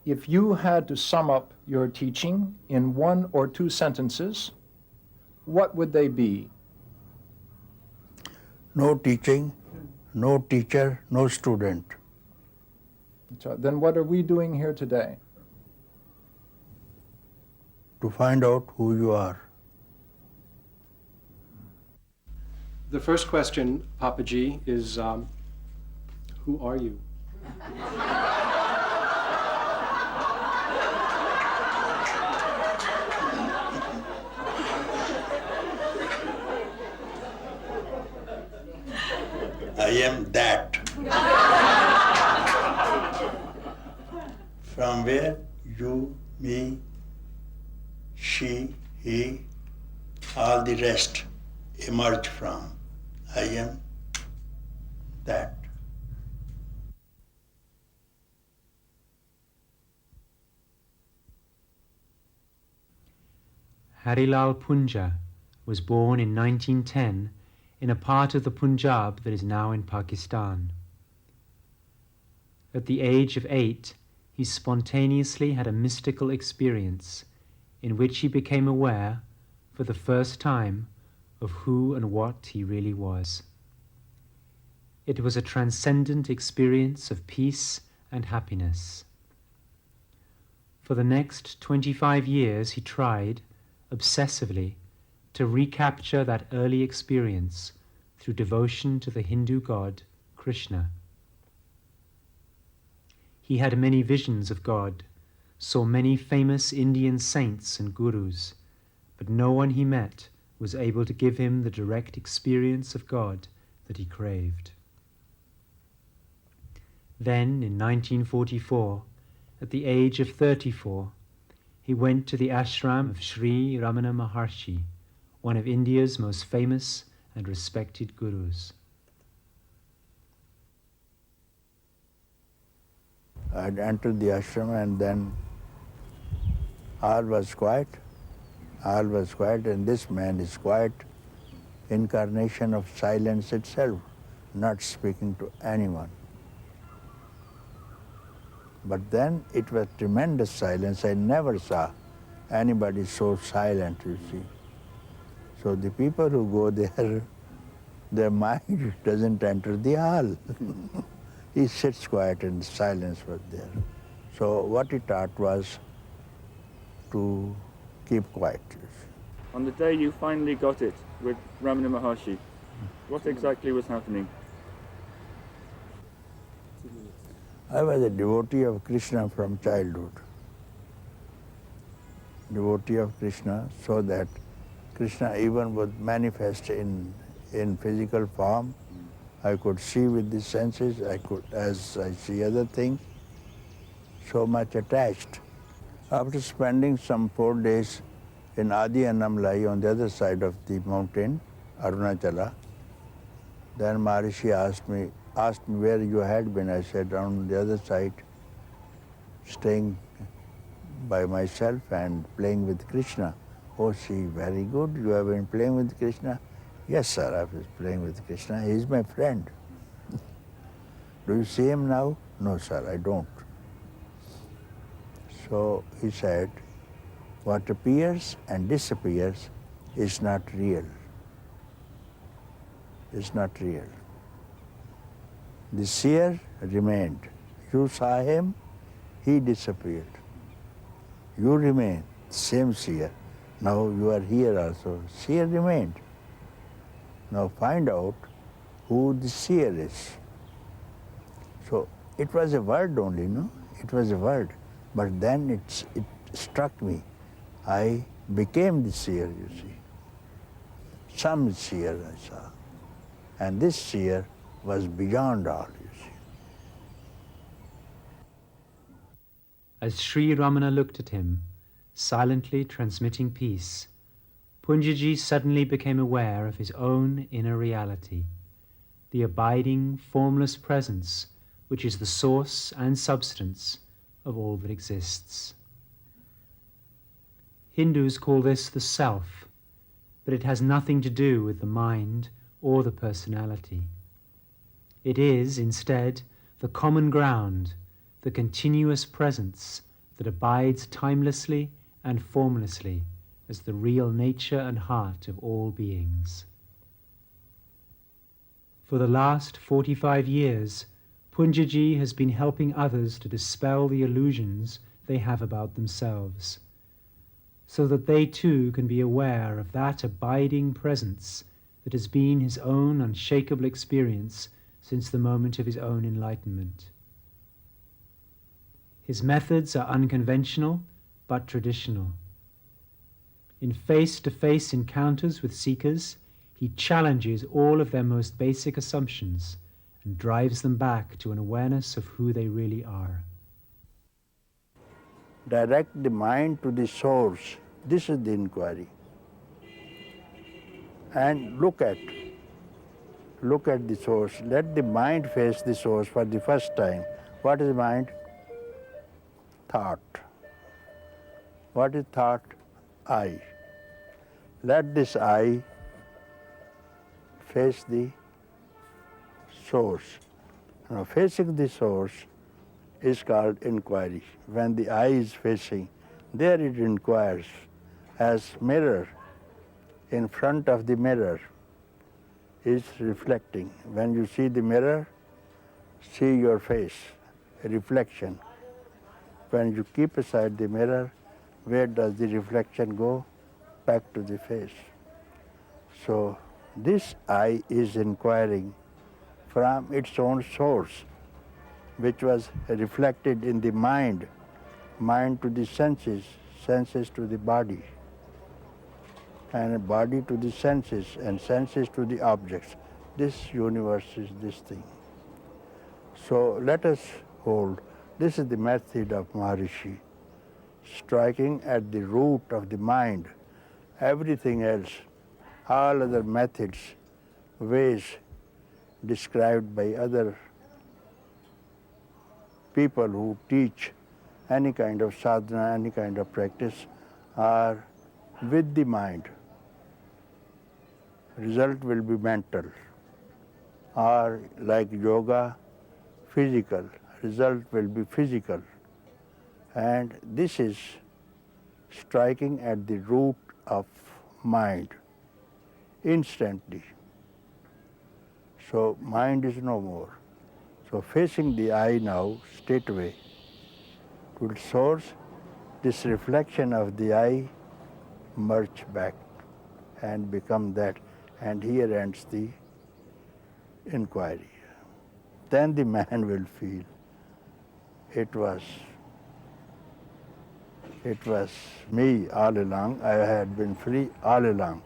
If you had to sum up your teaching in 1 or 2 sentences, what would they be? No teaching, no teacher, no student. So then what are we doing here today? To find out who you are. The first question, Papaji, is who are you? I am that. From where you, me, she, he, all the rest emerge from. I am that. H.W.L Poonja was born in 1910 in a part of the Punjab that is now in Pakistan. At the age of 8, he spontaneously had a mystical experience in which he became aware, for the first time, of who and what he really was. It was a transcendent experience of peace and happiness. For the next 25 years he tried, obsessively, to recapture that early experience through devotion to the Hindu god, Krishna. He had many visions of God, saw many famous Indian saints and gurus, but no one he met was able to give him the direct experience of God that he craved. Then, in 1944, at the age of 34, he went to the ashram of Sri Ramana Maharshi, one of India's most famous and respected gurus. I had entered the ashram and then all was quiet. All was quiet, and this man is quiet, incarnation of silence itself, not speaking to anyone. But then it was tremendous silence. I never saw anybody so silent, you see. So the people who go there, their mind doesn't enter the hall. He sits quiet and silence was there. So what he taught was to keep quiet. On the day you finally got it with Ramana Maharshi, what exactly was happening? I was a devotee of Krishna from childhood. Devotee of Krishna, so that Krishna even would manifest in physical form. I could see with the senses, as I see other things, so much attached. After spending some 4 days in Adi Annamlai on the other side of the mountain, Arunachala, then Maharishi asked me where you had been. I said, on the other side, staying by myself and playing with Krishna. Oh, see, very good. You have been playing with Krishna? Yes, sir, I was playing with Krishna. He is my friend. Do you see him now? No, sir, I don't. So he said, what appears and disappears is not real. It's not real. The seer remained. You saw him, he disappeared. You remain, same seer. Now you are here also. Seer remained. Now find out who the seer is. So it was a word only, no? It was a word. But then it struck me. I became the seer, you see. Some seer I saw. And this seer was beyond all, you see. As Sri Ramana looked at him, silently transmitting peace, Poonjaji suddenly became aware of his own inner reality, the abiding, formless presence which is the source and substance of all that exists. Hindus call this the self, but it has nothing to do with the mind or the personality. It is, instead, the common ground, the continuous presence that abides timelessly and formlessly as the real nature and heart of all beings. For the last 45 years, Poonjaji has been helping others to dispel the illusions they have about themselves, so that they too can be aware of that abiding presence that has been his own unshakable experience since the moment of his own enlightenment. His methods are unconventional but traditional. In face-to-face encounters with seekers, he challenges all of their most basic assumptions and drives them back to an awareness of who they really are. Direct the mind to the source. This is the inquiry. And look at the source. Let the mind face the source for the first time. What is mind? Thought. What is thought? I. Let this I face the source. Now, facing the source is called inquiry. When the eye is facing, there it inquires as mirror. In front of the mirror is reflecting. When you see the mirror, see your face, a reflection. When you keep aside the mirror, where does the reflection go? Back to the face. So this eye is inquiring from its own source, which was reflected in the mind, mind to the senses, senses to the body, and body to the senses, and senses to the objects. This universe is this thing. So let us hold, this is the method of Maharishi, striking at the root of the mind. Everything else, all other methods, ways described by other people who teach any kind of sadhana, any kind of practice, are with the mind. Result will be mental. Or like yoga, physical. Result will be physical. And this is striking at the root of mind instantly. So mind is no more. So facing the eye now, straightaway, to the source, this reflection of the eye merge back and become that. And here ends the inquiry. Then the man will feel it was me all along. I had been free all along.